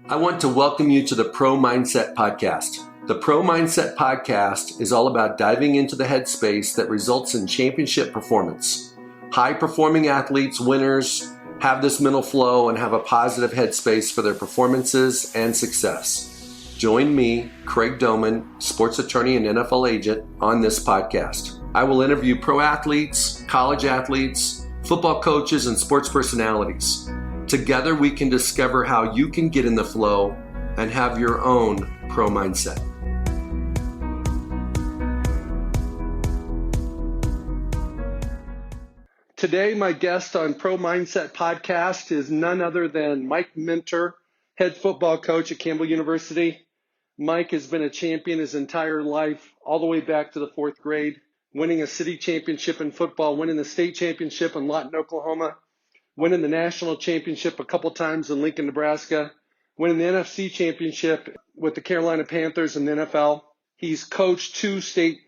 I want to welcome you to the Pro Mindset Podcast. The Pro Mindset Podcast is all about diving into the headspace that results in championship performance. High-performing athletes, winners, have this mental flow and have a positive headspace for their performances and success. Join me, Craig Domann, sports attorney and NFL agent, on this podcast. I will interview pro athletes, college athletes, football coaches, and sports personalities. Together, we can discover how you can get in the flow and have your own pro mindset. Today, my guest on Pro Mindset Podcast is none other than Mike Minter, head football coach at Campbell University. Mike has been a champion his entire life, all the way back to the fourth grade, winning a city championship in football, winning the state championship in Lawton, Oklahoma, winning the national championship a couple times in Lincoln, Nebraska, winning the NFC championship with the Carolina Panthers in the NFL. He's coached two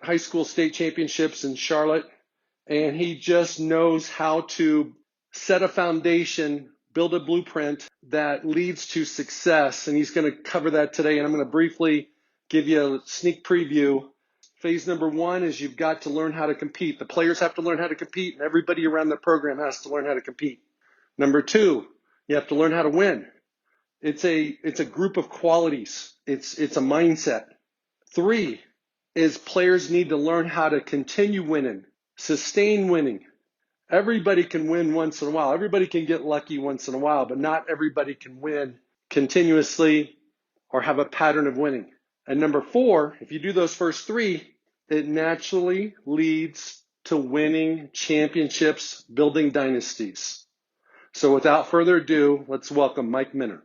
high school state championships in Charlotte, and he just knows how to set a foundation, build a blueprint that leads to success. And he's going to cover that today, and I'm going to briefly give you a sneak preview. Phase number one is you've got to learn how to compete. The players have to learn how to compete, and everybody around the program has to learn how to compete. Number two, you have to learn how to win. It's a group of qualities. It's a mindset. Three is players need to learn how to continue winning, sustain winning. Everybody can win once in a while. Everybody can get lucky once in a while, but not everybody can win continuously or have a pattern of winning. And number four, if you do those first three, it naturally leads to winning championships, building dynasties. So without further ado, let's welcome Mike Minter.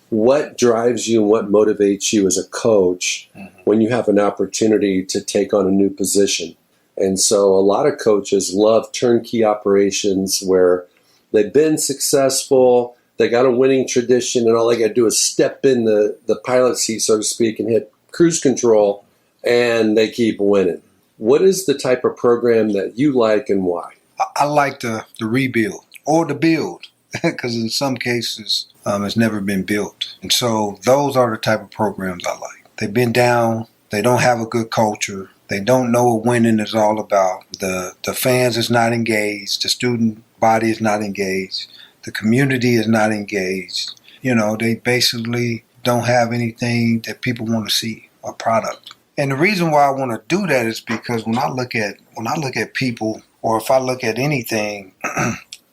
What drives you and what motivates you as a coach when you have an opportunity to take on a new position? And so a lot of coaches love turnkey operations where they've been successful, they got a winning tradition, and all they got to do is step in the pilot seat, so to speak, and hit cruise control, and they keep winning. What is the type of program that you like and why? I like the rebuild. Or to build, because in some cases, it's never been built. And so those are the type of programs I like. They've been down. They don't have a good culture. They don't know what winning is all about. The fans is not engaged. The student body is not engaged. The community is not engaged. You know, they basically don't have anything that people want to see, a product. And the reason why I want to do that is because when I look at people, or if I look at anything,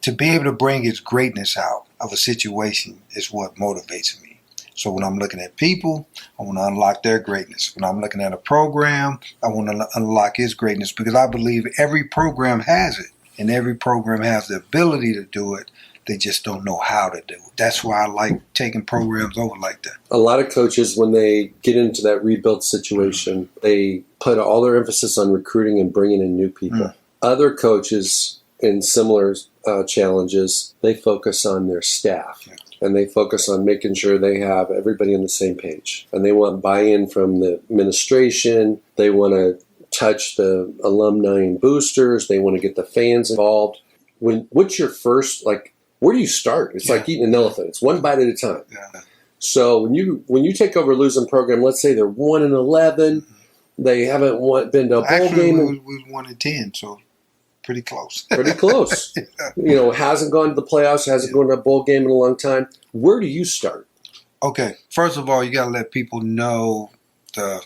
to be able to bring its greatness out of a situation is what motivates me. So when I'm looking at people, I want to unlock their greatness. When I'm looking at a program, I want to unlock its greatness because I believe every program has it and every program has the ability to do it. They just don't know how to do it. That's why I like taking programs over like that. A lot of coaches, when they get into that rebuild situation, they put all their emphasis on recruiting and bringing in new people. Other coaches in similar challenges, they focus on their staff and they focus on making sure they have everybody on the same page. And they want buy-in from the administration. They want to touch the alumni and boosters. They want to get the fans involved. What's your first, where do you start? It's like eating an elephant. It's one bite at a time. Yeah. So when you take over a losing program, let's say they're 1-11, they haven't been to a bowl game. We was 1-10, so pretty close. Pretty close. Yeah. Hasn't gone to the playoffs, hasn't gone to a bowl game in a long time. Where do you start? Okay. First of all, you got to let people know the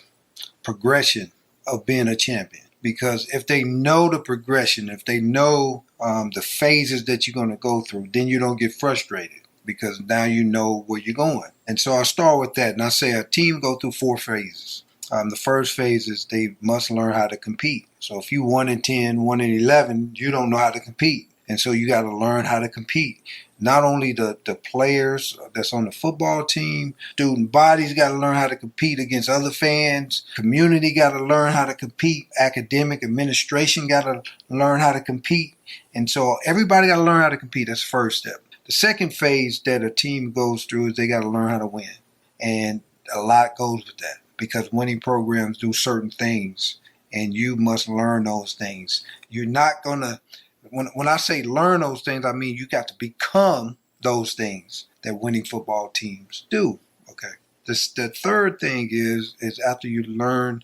progression of being a champion. Because if they know the progression, if they know the phases that you're going to go through, then you don't get frustrated because now you know where you're going. And so I start with that. And I say a team go through 4 phases. The first phase is they must learn how to compete. So if you 1-10, 1-11, you don't know how to compete. And so you got to learn how to compete. Not only the players that's on the football team, student bodies got to learn how to compete against other fans. Community got to learn how to compete. Academic administration got to learn how to compete. And so everybody got to learn how to compete. That's the first step. The second phase that a team goes through is they got to learn how to win. And a lot goes with that because winning programs do certain things. And you must learn those things. You're not going to, when I say learn those things, I mean you got to become those things that winning football teams do. Okay. The third thing is after you learn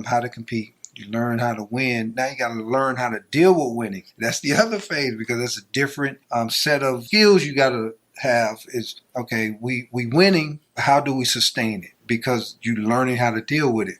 how to compete, you learn how to win. Now you got to learn how to deal with winning. That's the other phase, because that's a different set of skills you got to have. Is okay. We winning. How do we sustain it? Because you learning how to deal with it.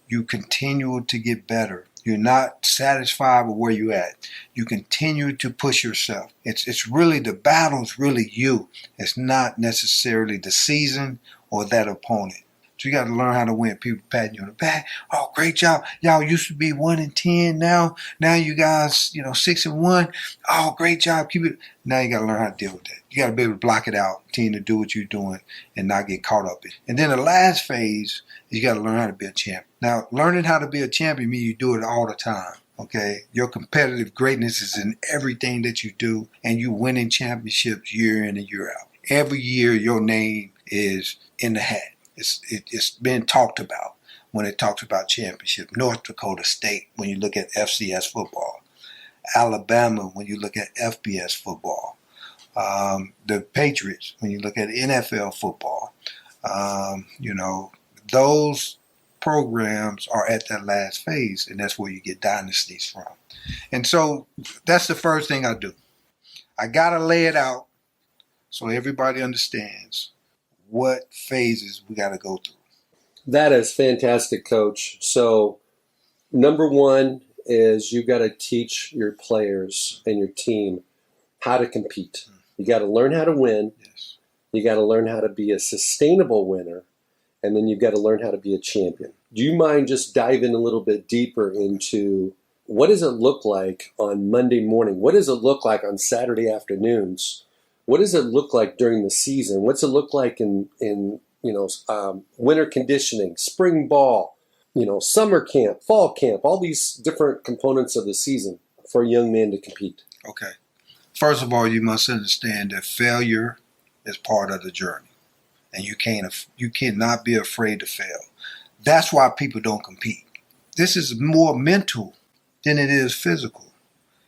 You continue to get better. You're not satisfied with where you're at. You continue to push yourself. It's really, the battle's really you. It's not necessarily the season or that opponent. So you got to learn how to win. People patting you on the back. Oh, great job. Y'all used to be 1-10. Now you guys, 6-1. Oh, great job. Keep it. Now you got to learn how to deal with that. You got to be able to block it out, continue to do what you're doing, and not get caught up in it. And then the last phase is you got to learn how to be a champion. Now, learning how to be a champion means you do it all the time. Okay, your competitive greatness is in everything that you do, and you winning championships year in and year out. Every year, your name is in the hat. It's been talked about when it talks about championship. North Dakota State, when you look at FCS football. Alabama, when you look at FBS football. The Patriots, when you look at NFL football. Those programs are at that last phase, and that's where you get dynasties from. And so that's the first thing I do. I got to lay it out so everybody understands what phases we got to go through. That is fantastic, Coach. So number one is you got to teach your players and your team how to compete. You got to learn how to win. Yes. You got to learn how to be a sustainable winner. And then you've got to learn how to be a champion. Do you mind just diving a little bit deeper into what does it look like on Monday morning? What does it look like on Saturday afternoons? What does it look like during the season? What's it look like in winter conditioning, spring ball, summer camp, fall camp, all these different components of the season for a young man to compete? Okay. First of all, you must understand that failure is part of the journey. And you cannot be afraid to fail. That's why people don't compete. This is more mental than it is physical.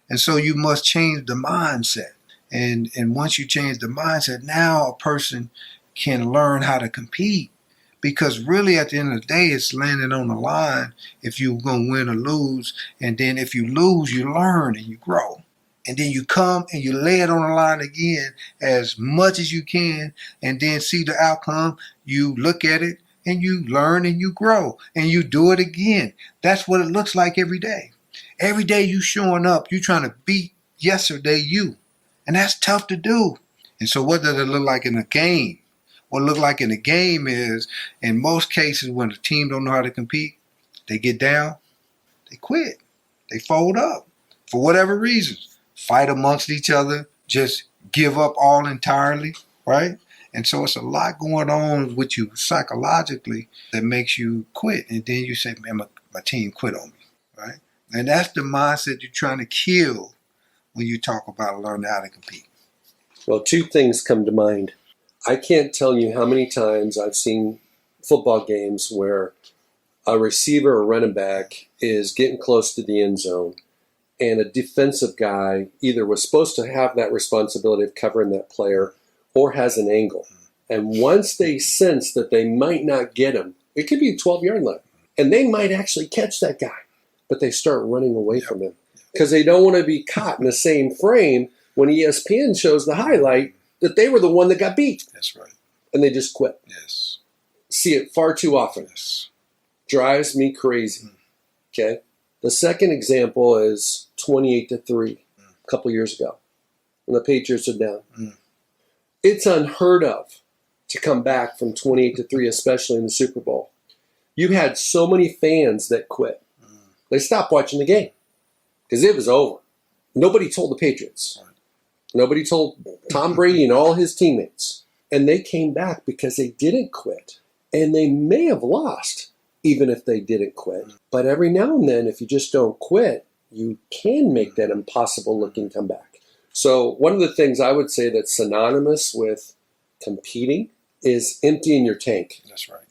And so you must change the mindset. And once you change the mindset, now a person can learn how to compete. Because really at the end of the day, it's landing on the line if you're going to win or lose. And then if you lose, you learn and you grow. And then you come and you lay it on the line again as much as you can, and then see the outcome. You look at it and you learn and you grow and you do it again. That's what it looks like every day. Every day you showing up, you trying to beat yesterday you. And that's tough to do. And so what does it look like in a game? What it look like in a game is, in most cases, when the team don't know how to compete, they get down, they quit, they fold up for whatever reasons. Fight amongst each other, just give up all entirely, right? And so it's a lot going on with you psychologically that makes you quit. And then you say, man, my team quit on me, right? And that's the mindset you're trying to kill when you talk about learning how to compete. Well, two things come to mind. I can't tell you how many times I've seen football games where a receiver or running back is getting close to the end zone, and a defensive guy either was supposed to have that responsibility of covering that player or has an angle. And once they sense that they might not get him, it could be a 12-yard line, and they might actually catch that guy, but they start running away from him because they don't want to be caught in the same frame when ESPN shows the highlight that they were the one that got beat. That's right. And they just quit. Yes. See it far too often. Yes. Drives me crazy. Okay? The second example is 28-3 a couple years ago when the Patriots are down. It's unheard of to come back from 28-3, especially in the Super Bowl. You had so many fans that quit. They stopped watching the game because it was over. Nobody told the Patriots. Nobody told Tom Brady and all his teammates. And they came back because they didn't quit. And they may have lost even if they didn't quit. But every now and then, if you just don't quit, you can make that impossible-looking comeback. So one of the things I would say that's synonymous with competing is emptying your tank. That's right.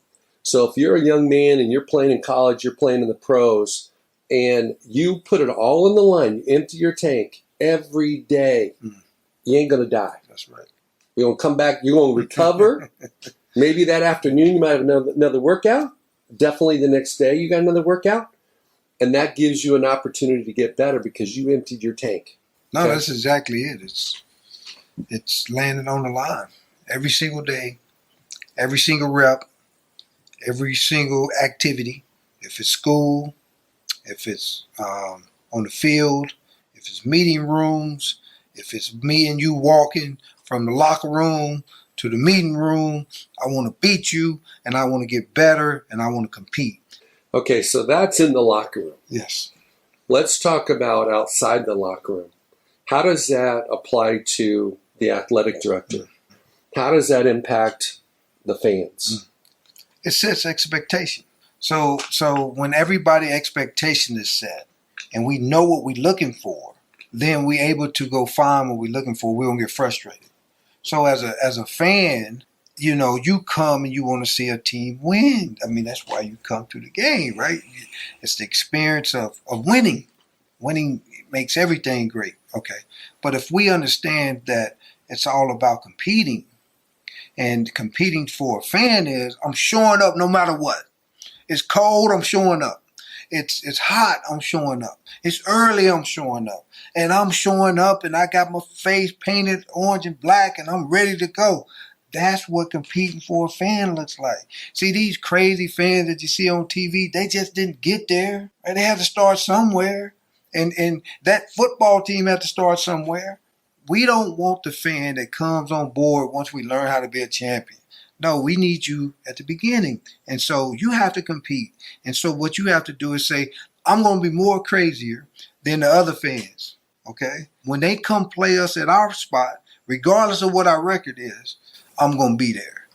So if you're a young man and you're playing in college, you're playing in the pros, and you put it all on the line, you empty your tank every day, you ain't going to die. That's right. You're going to come back, you're going to recover, Maybe that afternoon you might have another workout. Definitely the next day you got another workout. And that gives you an opportunity to get better because you emptied your tank. No, that's exactly it. It's landing on the line every single day, every single rep, every single activity. If it's school, if it's on the field, if it's meeting rooms, if it's me and you walking from the locker room to the meeting room, I want to beat you and I want to get better and I want to compete. Okay, so that's in the locker room. Yes. Let's talk about outside the locker room. How does that apply to the athletic director? How does that impact the fans? It sets expectation. So when everybody's expectation is set and we know what we're looking for, then we're able to go find what we're looking for. We don't get frustrated. So as a fan, you know, you come and you want to see a team win. I mean, that's why you come to the game, right? It's the experience of winning. Winning makes everything great. Okay. But if we understand that it's all about competing, and competing for a fan is I'm showing up no matter what. It's cold, I'm showing up. It's hot, I'm showing up. It's early, I'm showing up. And I'm showing up and I got my face painted orange and black and I'm ready to go. That's what competing for a fan looks like. See, these crazy fans that you see on TV, they just didn't get there. Right? They had to start somewhere. And that football team had to start somewhere. We don't want the fan that comes on board once we learn how to be a champion. No, we need you at the beginning. And so you have to compete. And so what you have to do is say, I'm going to be more crazier than the other fans. Okay? When they come play us at our spot, regardless of what our record is, I'm going to be there.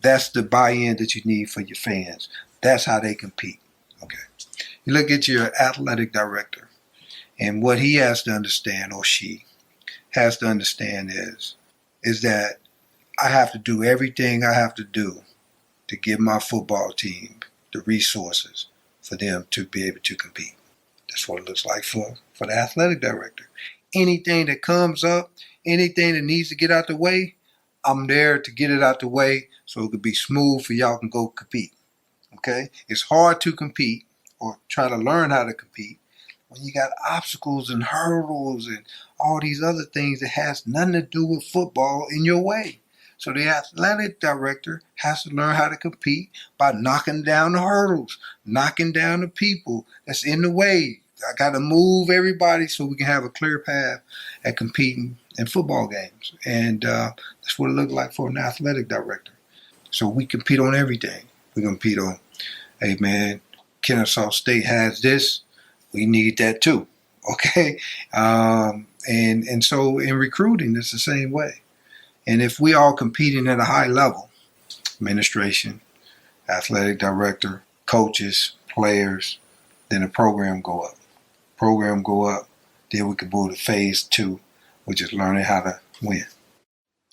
That's the buy-in that you need for your fans. That's how they compete. Okay? You look at your athletic director, and what he has to understand, or she has to understand is that I have to do everything I have to do to give my football team the resources for them to be able to compete. That's what it looks like for the athletic director. Anything that comes up, anything that needs to get out the way, I'm there to get it out the way so it could be smooth for y'all can go compete. Okay? It's hard to compete or try to learn how to compete when you got obstacles and hurdles and all these other things that has nothing to do with football in your way. So the athletic director has to learn how to compete by knocking down the hurdles, knocking down the people that's in the way. I got to move everybody so we can have a clear path at competing in football games. And that's what it looks like for an athletic director. So we compete on everything. We compete on, hey man, Kennesaw State has this. We need that too. Okay? And so in recruiting, it's the same way. And if we all competing at a high level, administration, athletic director, coaches, players, then the program go up. Program go up, then we can move to phase 2, which is learning how to win.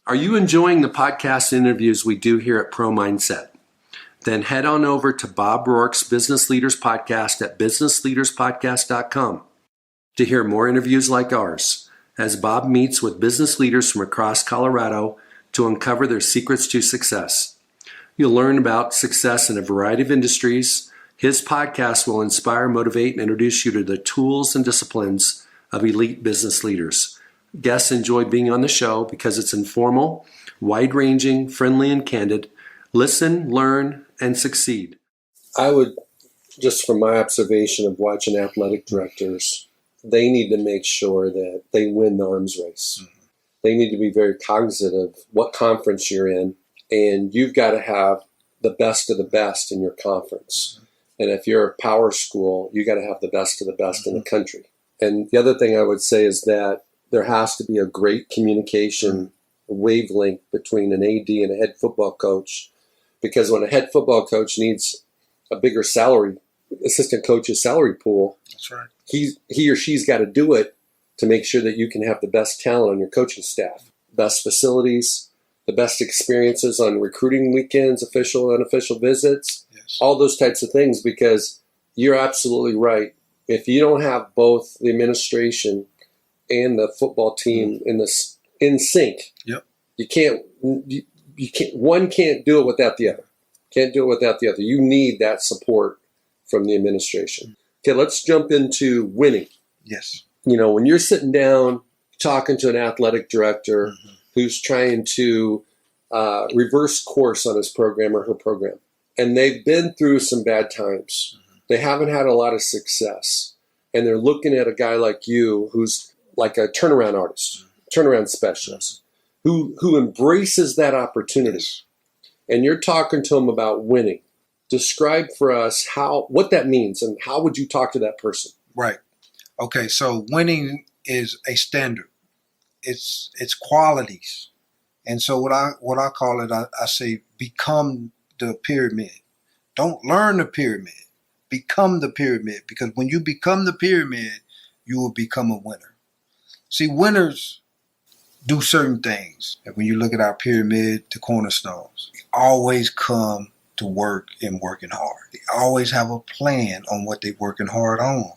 Are you enjoying the podcast interviews we do here at Pro Mindset? Then head on over to Bob Rourke's Business Leaders Podcast at businessleaderspodcast.com to hear more interviews like ours, as Bob meets with business leaders from across Colorado to uncover their secrets to success. You'll learn about success in a variety of industries. His podcast will inspire, motivate, and introduce you to the tools and disciplines of elite business leaders. Guests enjoy being on the show because it's informal, wide-ranging, friendly, and candid. Listen, learn, and succeed. I would, just from my observation of watching athletic directors, they need to make sure that they win the arms race. Mm-hmm. They need to be very cognizant of what conference you're in, and you've got to have the best of the best in your conference. Mm-hmm. And if you're a power school, you got to have the best of the best mm-hmm. in the country. And the other thing I would say is that there has to be a great communication wavelength between an AD and a head football coach, because when a head football coach needs a bigger salary, assistant coach's salary pool, that's right. He or she's got to do it to make sure that you can have the best talent on your coaching staff, best facilities, the best experiences on recruiting weekends, official, unofficial visits, yes. All those types of things, because you're absolutely right. If you don't have both the administration and the football team in sync, yep. you can't. one can't do it without the other. Can't do it without the other. You need that support from the administration. Okay, let's jump into winning. Yes. When you're sitting down talking to an athletic director who's trying to reverse course on his program or her program, and they've been through some bad times. They haven't had a lot of success. And they're looking at a guy like you who's like a turnaround artist, turnaround specialist, who embraces that opportunity. And you're talking to them about winning. Describe for us what that means and how would you talk to that person? Right. Okay, so winning is a standard. It's qualities. And so what I call it, I say become the pyramid. Don't learn the pyramid. Become the pyramid. Because when you become the pyramid, you will become a winner. See, winners do certain things. And when you look at our pyramid, the cornerstones, they always come to work and working hard. They always have a plan on what they're working hard on.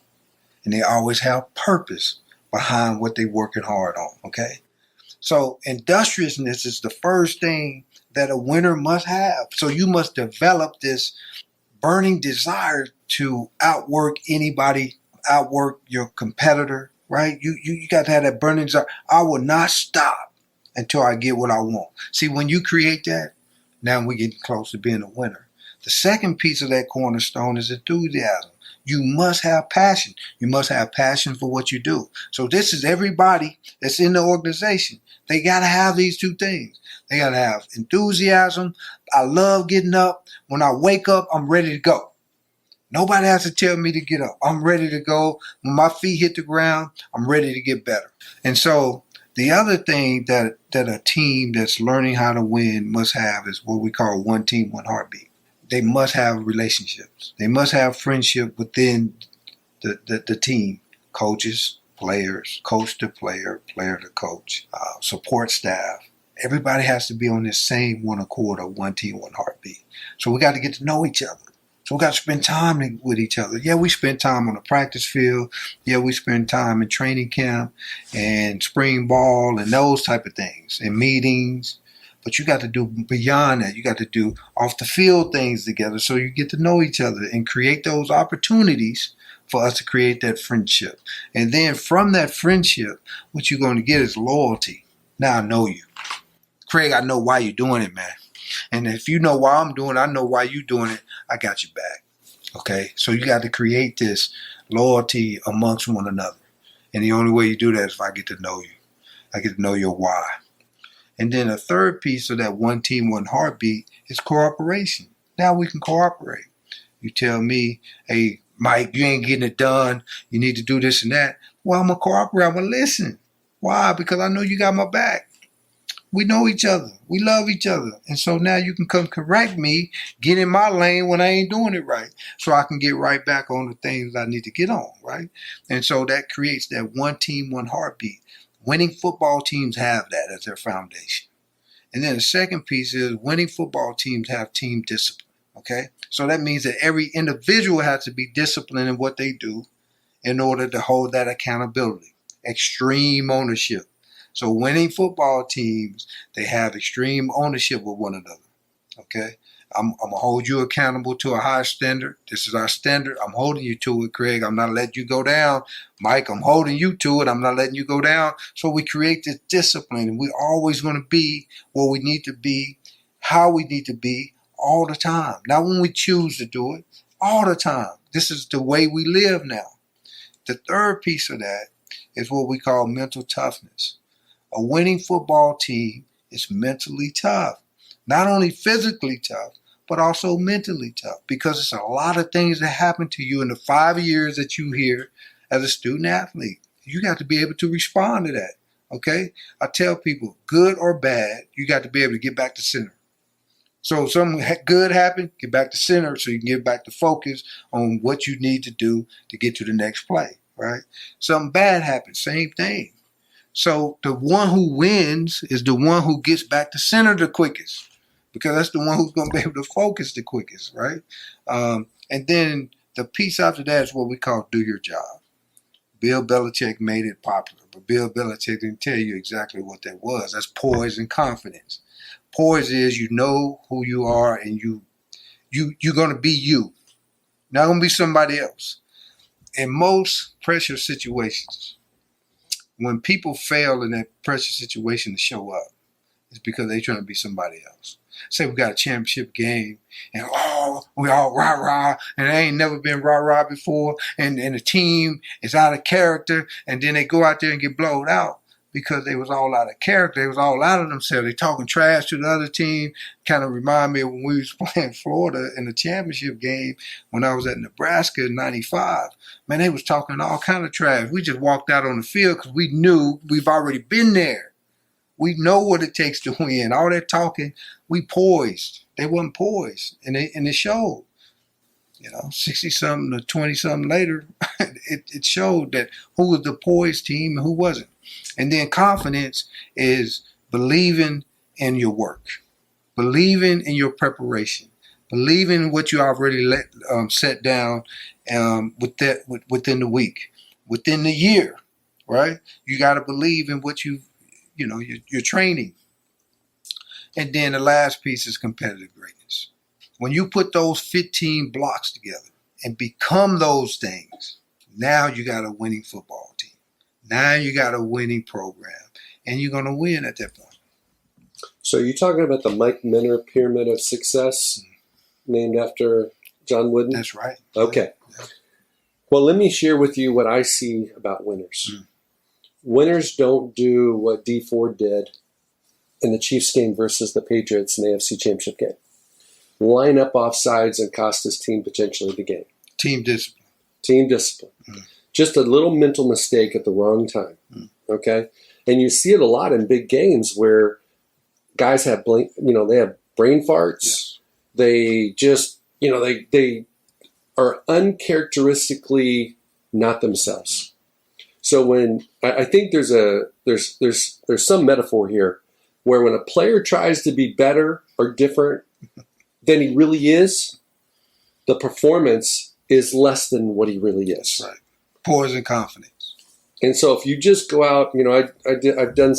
And they always have purpose behind what they're working hard on, okay? So industriousness is the first thing that a winner must have. So you must develop this burning desire to outwork anybody, outwork your competitor, right? You got to have that burning desire. I will not stop until I get what I want. See, when you create that, now we're getting close to being a winner. The second piece of that cornerstone is enthusiasm. You must have passion. You must have passion for what you do. So this is everybody that's in the organization. They got to have these two things. They got to have enthusiasm. I love getting up. When I wake up, I'm ready to go. Nobody has to tell me to get up. I'm ready to go. When my feet hit the ground, I'm ready to get better. And so the other thing that a team that's learning how to win must have is what we call one team, one heartbeat. They must have relationships. They must have friendship within the team. Coaches, players, coach to player, player to coach, support staff. Everybody has to be on this same one accord of one team, one heartbeat. So we got to get to know each other. So we got to spend time with each other. Yeah, we spend time on the practice field. Yeah, we spend time in training camp and spring ball and those type of things and meetings. But you got to do beyond that. You got to do off the field things together so you get to know each other and create those opportunities for us to create that friendship. And then from that friendship, what you're going to get is loyalty. Now I know you. Craig, I know why you're doing it, man. And if you know why I'm doing it, I know why you're doing it, I got your back. Okay? So you got to create this loyalty amongst one another. And the only way you do that is if I get to know you. I get to know your why. And then a third piece of that one team, one heartbeat is cooperation. Now we can cooperate. You tell me, hey, Mike, you ain't getting it done. You need to do this and that. Well, I'm going to cooperate. I'm going to listen. Why? Because I know you got my back. We know each other. We love each other. And so now you can come correct me, get in my lane when I ain't doing it right. So I can get right back on the things I need to get on, right? And so that creates that one team, one heartbeat. Winning football teams have that as their foundation. And then the second piece is winning football teams have team discipline, okay? So that means that every individual has to be disciplined in what they do in order to hold that accountability. Extreme ownership. So winning football teams, they have extreme ownership with one another, okay? I'm going to hold you accountable to a high standard. This is our standard. I'm holding you to it, Craig. I'm not letting you go down. Mike, I'm holding you to it. I'm not letting you go down. So we create this discipline, and we're always going to be where we need to be, how we need to be all the time. Not when we choose to do it, all the time. This is the way we live now. The third piece of that is what we call mental toughness. A winning football team is mentally tough. Not only physically tough, but also mentally tough because it's a lot of things that happen to you in the 5 years that you here as a student athlete. You got to be able to respond to that, okay? I tell people, good or bad, you got to be able to get back to center. So if something good happened, get back to center so you can get back to focus on what you need to do to get to the next play, right? Something bad happened, same thing. So the one who wins is the one who gets back to center the quickest. Because that's the one who's going to be able to focus the quickest, right? And then the piece after that is what we call do your job. Bill Belichick made it popular, but Bill Belichick didn't tell you exactly what that was. That's poise and confidence. Poise is you know who you are, and you're going to be you. Not going to be somebody else. In most pressure situations, when people fail in that pressure situation to show up, it's because they're trying to be somebody else. Say we got a championship game, and we all rah-rah, and they ain't never been rah-rah before, and the team is out of character, and then they go out there and get blowed out because they was all out of character. They was all out of themselves. They talking trash to the other team. Kind of remind me of when we was playing Florida in the championship game when I was at Nebraska in '95. Man, they was talking all kind of trash. We just walked out on the field because we knew we've already been there. We know what it takes to win. All that talking, we poised. They wasn't poised, and it showed. 60-something to 20-something later, it showed that who was the poised team and who wasn't. And then confidence is believing in your work, believing in your preparation, believing in what you already set down within the week, within the year, right? You got to believe in what you're training. And then the last piece is competitive greatness. When you put those 15 blocks together and become those things, now you got a winning football team. Now you got a winning program, and you're going to win at that point. So you're talking about the Mike Minter Pyramid of Success, named after John Wooden? That's right. Okay. Yeah. Well, let me share with you what I see about winners. Winners don't do what D Ford did in the Chiefs game versus the Patriots in the AFC Championship game. Line up off sides and cost his team potentially the game. Team discipline. Team discipline. Just a little mental mistake at the wrong time. Okay? And you see it a lot in big games where guys have they have brain farts. Yes. They just, they are uncharacteristically not themselves. So when I think there's some metaphor here where when a player tries to be better or different than he really is, the performance is less than what he really is. Right. Poise and confidence. And so if you just go out, I've done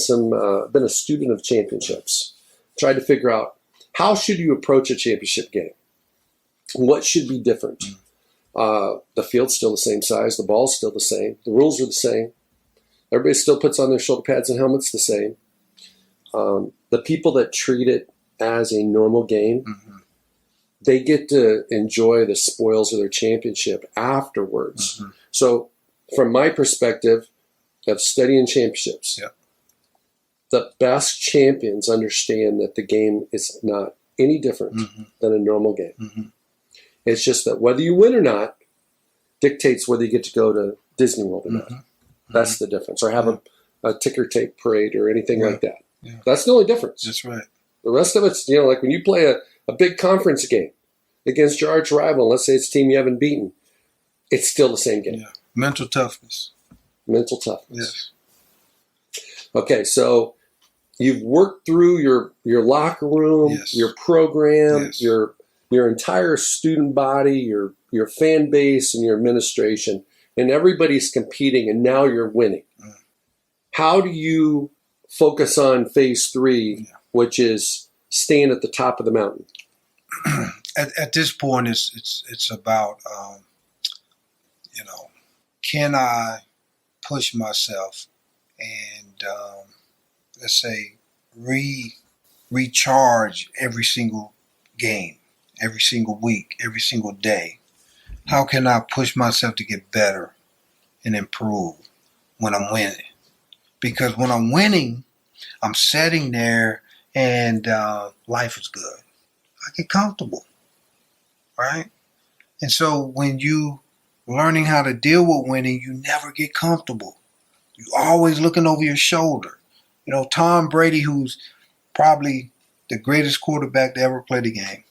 been a student of championships, tried to figure out how should you approach a championship game? What should be different? The field's still the same size. The ball's still the same. The rules are the same. Everybody still puts on their shoulder pads and helmets the same. The people that treat it as a normal game, they get to enjoy the spoils of their championship afterwards. So from my perspective of studying championships, the best champions understand that the game is not any different than a normal game. It's just that whether you win or not dictates whether you get to go to Disney World or not. That's the difference. Or have a ticker tape parade or anything like that. That's the only difference. That's right. The rest of it's, like when you play a big conference game against your arch rival, let's say it's a team you haven't beaten, it's still the same game. Mental toughness. Mental toughness. Yes. Okay, so you've worked through your locker room, your program, your entire student body, your fan base, and your administration, and everybody's competing, and now you're winning. How do you focus on phase 3, which is staying at the top of the mountain? At this point, it's about can I push myself and let's say recharge every single game, every single week, every single day? How can I push myself to get better and improve when I'm winning? Because when I'm winning, I'm sitting there and life is good. I get comfortable, right? And so when you learning how to deal with winning, you never get comfortable. You're always looking over your shoulder. Tom Brady, who's probably the greatest quarterback to ever play the game,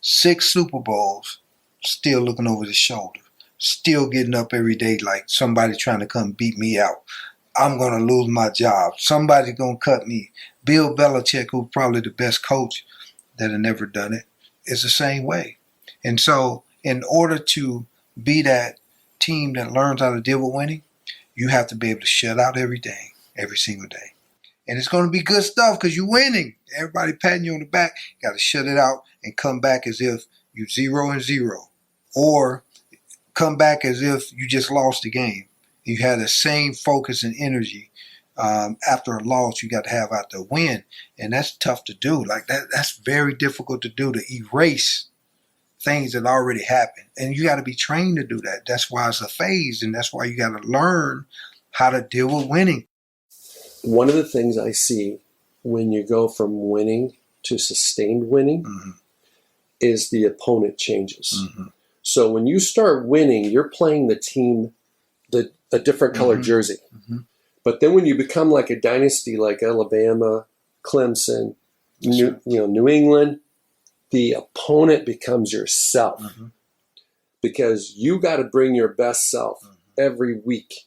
6 Super Bowls, still looking over his shoulder, still getting up every day like somebody trying to come beat me out. I'm going to lose my job. Somebody's going to cut me. Bill Belichick, who's probably the best coach that had never done it, is the same way. And so in order to be that team that learns how to deal with winning, you have to be able to shut out every day, every single day. And it's going to be good stuff because you're winning. Everybody patting you on the back. You got to shut it out and come back as if you're 0-0. Or come back as if you just lost the game. You had the same focus and energy after a loss you got to have after a win. And that's tough to do. Like that's very difficult to do, to erase things that already happened. And you got to be trained to do that. That's why it's a phase, and that's why you got to learn how to deal with winning. One of the things I see when you go from winning to sustained winning is the opponent changes. So when you start winning, you're playing the team a different colored jersey. But then when you become like a dynasty like Alabama, Clemson, New England, the opponent becomes yourself because you got to bring your best self every week.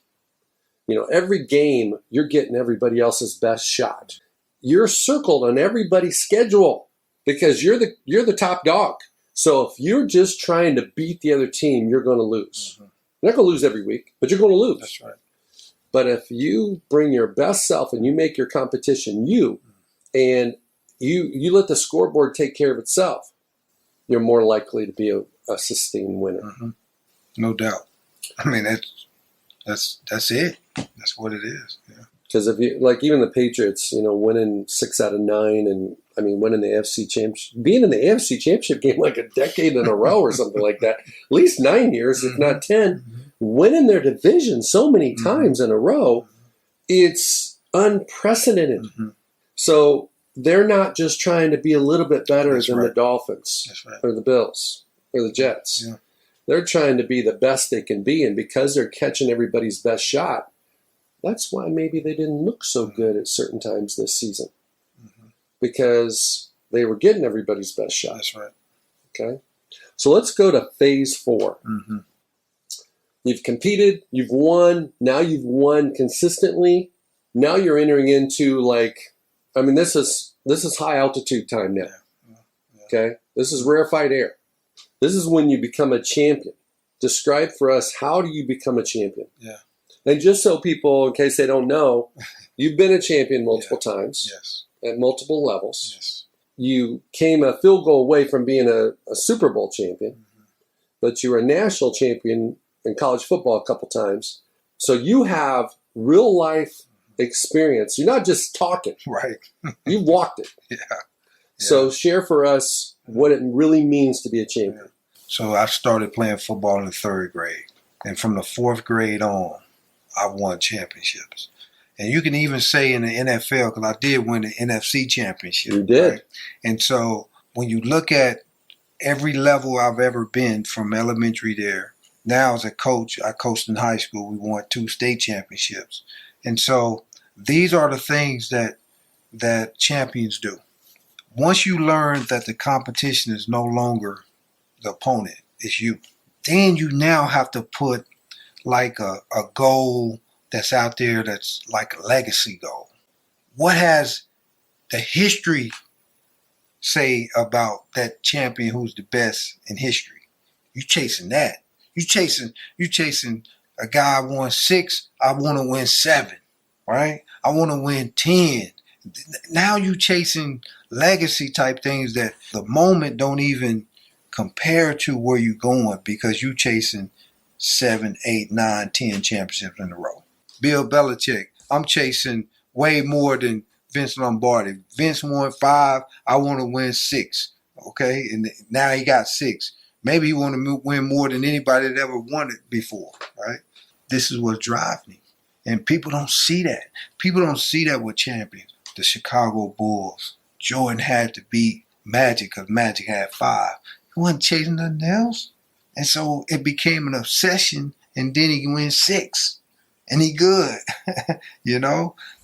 Every game, you're getting everybody else's best shot. You're circled on everybody's schedule because you're the top dog. So if you're just trying to beat the other team, you're going to lose. You're not going to lose every week, but you're going to lose. That's right. But if you bring your best self and you make your competition you, and you let the scoreboard take care of itself, you're more likely to be a sustained winner. No doubt. I mean, that's it. That's what it is. Yeah. Because if you even the Patriots, winning 6 out of 9, and winning the AFC championship, being in the AFC championship game like a decade in a row or something like that, at least 9 years, if not 10, winning their division so many times in a row, it's unprecedented. So they're not just trying to be a little bit better than the Dolphins or the Bills or the Jets. Yeah. They're trying to be the best they can be, and because they're catching everybody's best shot, that's why maybe they didn't look so good at certain times this season, because they were getting everybody's best shot. That's right. Okay, so let's go to phase 4. You've competed, you've won. Now you've won consistently. Now you're entering into this is high altitude time now. Okay, this is rarefied air. This is when you become a champion. Describe for us, how do you become a champion? Yeah. And just so people, in case they don't know, you've been a champion multiple times at multiple levels. Yes. You came a field goal away from being a Super Bowl champion, but you were a national champion in college football a couple times. So you have real life experience. You're not just talking. Right. You walked it. Yeah. So share for us what it really means to be a champion. So I started playing football in the 3rd grade. And from the 4th grade on, I won championships. And you can even say in the NFL, because I did win the NFC championship. You did. Right? And so when you look at every level I've ever been from elementary there, now as a coach, I coached in high school. We won 2 state championships. And so these are the things that champions do. Once you learn that the competition is no longer the opponent, it's you, then you now have to put like a goal that's out there that's like a legacy goal. What has the history say about that champion who's the best in history? You chasing that. You chasing a guy won 6, I want to win 7, right? I want to win 10. Now you chasing legacy type things that the moment don't even compare to where you're going, because you chasing 7, 8, 9, 10 championships in a row. Bill Belichick, I'm chasing way more than Vince Lombardi. Vince won 5, I want to win 6. Okay, and now he got 6. Maybe he want to win more than anybody that ever won it before, right? This is what drives me. And people don't see that. People don't see that with champions. The Chicago Bulls. Jordan had to beat Magic because Magic had 5. He wasn't chasing nothing else. And so it became an obsession, and then he wins 6. And he good,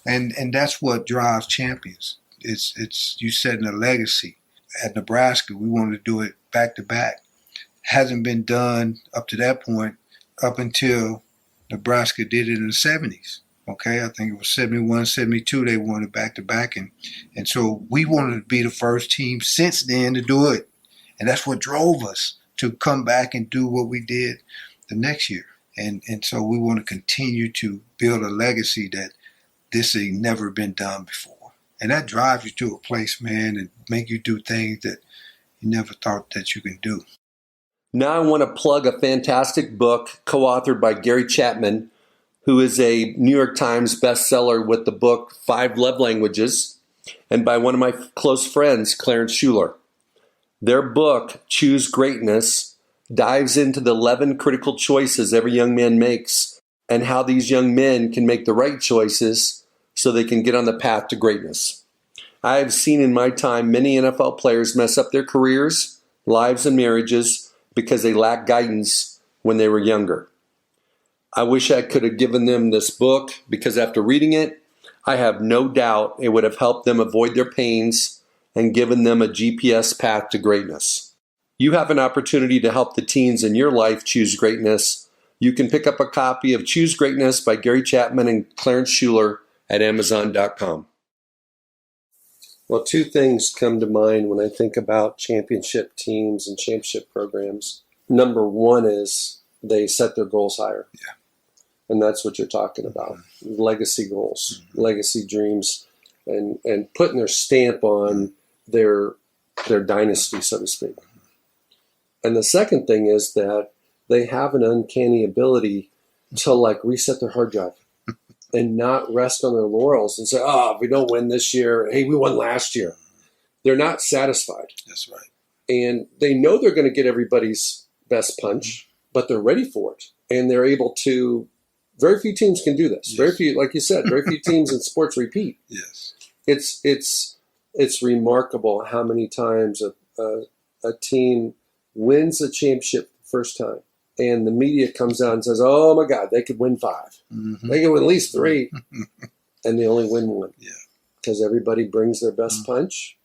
And that's what drives champions. It's you setting a legacy. At Nebraska, we wanted to do it back to back. Hasn't been done up to that point, up until Nebraska did it in the 70s. Okay, I think it was 71, 72, they won it back to back. And so we wanted to be the first team since then to do it. And that's what drove us to come back and do what we did the next year. And so we want to continue to build a legacy that this ain't never been done before. And that drives you to a place, man, and make you do things that you never thought that you can do. Now I want to plug a fantastic book co-authored by Gary Chapman, who is a New York Times bestseller with the book 5 Love Languages, and by one of my close friends, Clarence Schuler. Their book, Choose Greatness, dives into the 11 critical choices every young man makes and how these young men can make the right choices so they can get on the path to greatness. I have seen in my time many NFL players mess up their careers, lives, and marriages because they lacked guidance when they were younger. I wish I could have given them this book because after reading it, I have no doubt it would have helped them avoid their pains and given them a GPS path to greatness. You have an opportunity to help the teens in your life choose greatness. You can pick up a copy of Choose Greatness by Gary Chapman and Clarence Schuler at Amazon.com. Well, 2 things come to mind when I think about championship teams and championship programs. Number 1 is they set their goals higher. Yeah. And that's what you're talking about. Legacy goals, legacy dreams, and putting their stamp on their dynasty, so to speak. And the second thing is that they have an uncanny ability to reset their hard drive and not rest on their laurels and say, if we don't win this year, hey, we won last year. They're not satisfied. That's right. And they know they're going to get everybody's best punch, but they're ready for it. And they're able to, very few teams can do this. Yes. Very few, like you said, very few teams in sports repeat. Yes. It's remarkable how many times a team wins a championship the first time, and the media comes out and says, "Oh my God, they could win 5. Mm-hmm. They could win at least 3," and they only win 1. Yeah, because everybody brings their best punch,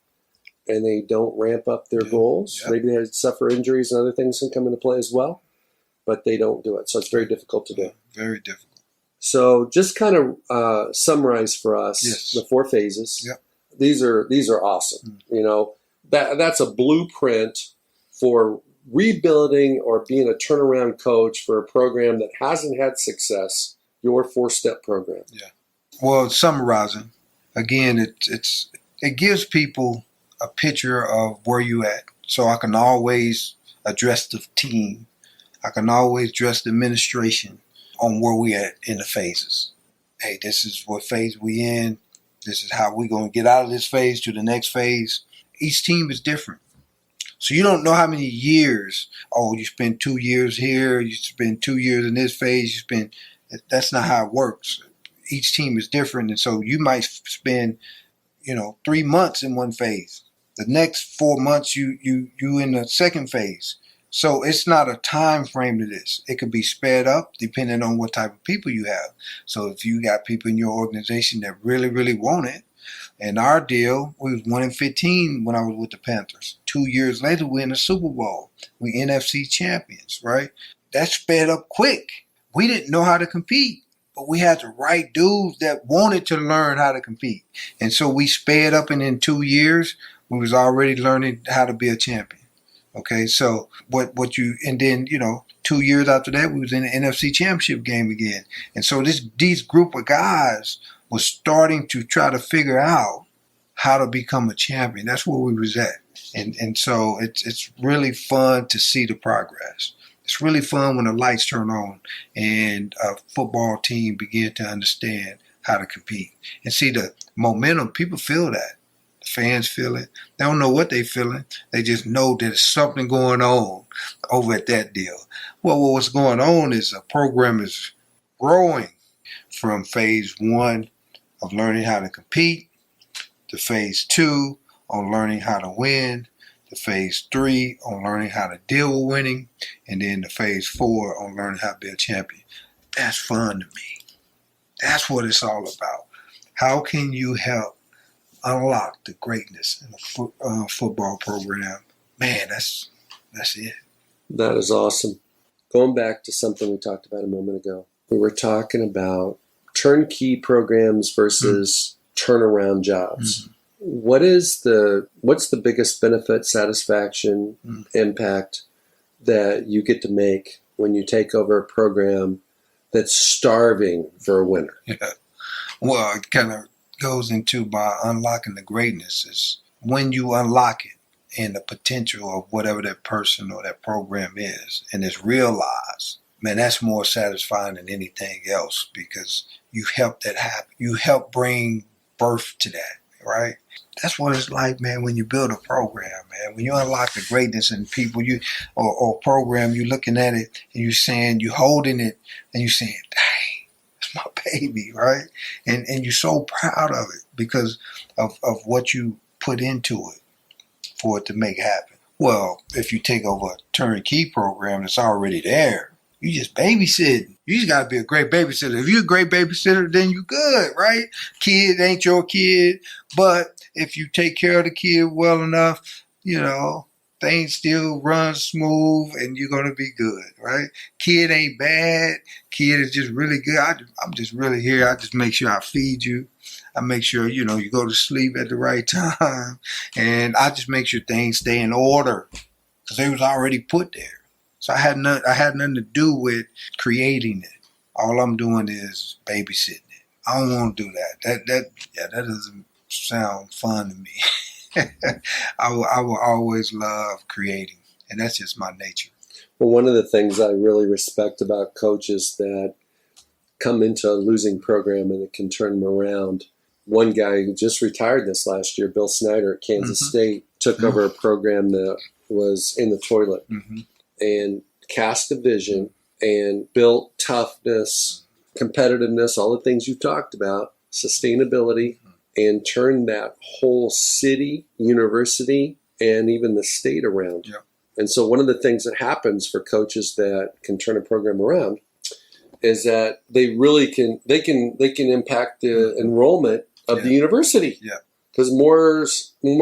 and they don't ramp up their goals. Yeah. Maybe they suffer injuries and other things can come into play as well, but they don't do it. So it's very difficult to do. Very difficult. So just kind of summarize for us the 4 phases. Yep. These are awesome. That's a blueprint for rebuilding or being a turnaround coach for a program that hasn't had success. Your 4-step program. Yeah. Well, summarizing again, it gives people a picture of where you at. So I can always address the team. I can always address the administration on where we at in the phases. Hey, this is what phase we in. This is how we're going to get out of this phase to the next phase. Each team is different. So you don't know how many years, you spend 2 years here, you spend 2 years in this phase, that's not how it works. Each team is different. And so you might spend, 3 months in one phase. The next 4 months, you in the second phase. So it's not a time frame to this. It could be sped up depending on what type of people you have. So if you got people in your organization that really, really want it, and our deal, we was 1-15 when I was with the Panthers. 2 years later, we're in the Super Bowl. We NFC champions, right? That sped up quick. We didn't know how to compete, but we had the right dudes that wanted to learn how to compete. And so we sped up, and in 2 years, we was already learning how to be a champion. Okay, so and then 2 years after that, we was in the NFC Championship game again. And so these group of guys was starting to try to figure out how to become a champion. That's where we was at. And so it's really fun to see the progress. It's really fun when the lights turn on and a football team begin to understand how to compete. And see the momentum, people feel that. Fans feel it. They don't know what they're feeling. They just know there's something going on over at that deal. Well, what's going on is a program is growing from phase 1 of learning how to compete to phase 2 on learning how to win, to phase 3 on learning how to deal with winning, and then to phase 4 on learning how to be a champion. That's fun to me. That's what it's all about. How can you help unlock the greatness in a football program? Man, that's it. That is awesome. Going back to something we talked about a moment ago, we were talking about turnkey programs versus turnaround jobs. Mm-hmm. What's the biggest benefit, satisfaction, impact that you get to make when you take over a program that's starving for a winner? Yeah. Well, it kind of goes into by unlocking the greatness. Is when you unlock it and the potential of whatever that person or that program is, and it's realized, man, that's more satisfying than anything else because you help that happen. You help bring birth to that, right? That's what it's like, man, when you build a program, man. When you unlock the greatness in people, or program, you're looking at it and you're holding it and you're saying, dang, that's my baby, right? And you're so proud of it because of what you put into it for it to make happen. Well, if you take over a turnkey program that's already there, you just babysitting. You just got to be a great babysitter. If you're a great babysitter, then you good, right? Kid ain't your kid, but if you take care of the kid well enough, things still run smooth and you're going to be good, right? Kid ain't bad. Kid is just really good. I'm just really here. I just make sure I feed you. I make sure, you go to sleep at the right time. And I just make sure things stay in order because they was already put there. So I had nothing to do with creating it. All I'm doing is babysitting it. I don't want to do that. That doesn't sound fun to me. I will always love creating, and that's just my nature. Well, one of the things I really respect about coaches that come into a losing program and it can turn them around. One guy who just retired this last year, Bill Snyder at Kansas State, took over a program that was in the toilet and cast a vision and built toughness, competitiveness, all the things you talked about, sustainability, and turned that whole city, university, and even the state around. Yep. And so one of the things that happens for coaches that can turn a program around is that they really can impact the enrollment of the university. Yeah. Because more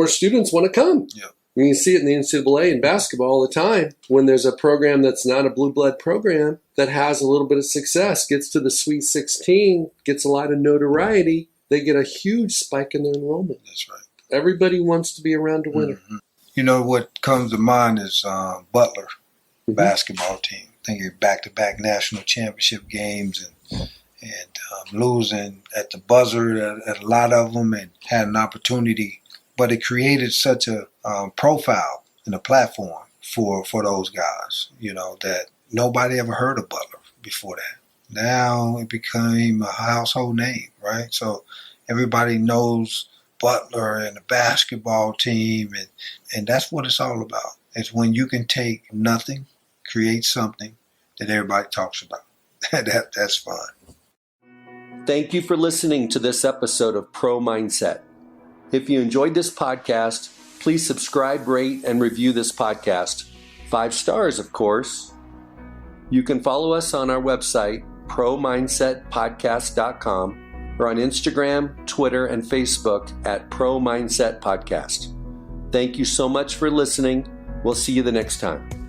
students want to come. Yeah. I mean, you see it in the NCAA in basketball all the time. When there's a program that's not a blue blood program that has a little bit of success, gets to the Sweet 16, gets a lot of notoriety, they get a huge spike in their enrollment. That's right. Everybody wants to be around to win it. What comes to mind is Butler basketball team. Thinking back-to-back national championship games and losing at the buzzer at a lot of them and had an opportunity. But it created such a profile and a platform for those guys, that nobody ever heard of Butler before that. Now it became a household name, right? So everybody knows Butler and the basketball team, and that's what it's all about. It's when you can take nothing, create something that everybody talks about. That's fun. Thank you for listening to this episode of Pro Mindset. If you enjoyed this podcast, please subscribe, rate, and review this podcast. 5 stars, of course. You can follow us on our website, promindsetpodcast.com, or on Instagram, Twitter, and Facebook at Pro Mindset Podcast. Thank you so much for listening. We'll see you the next time.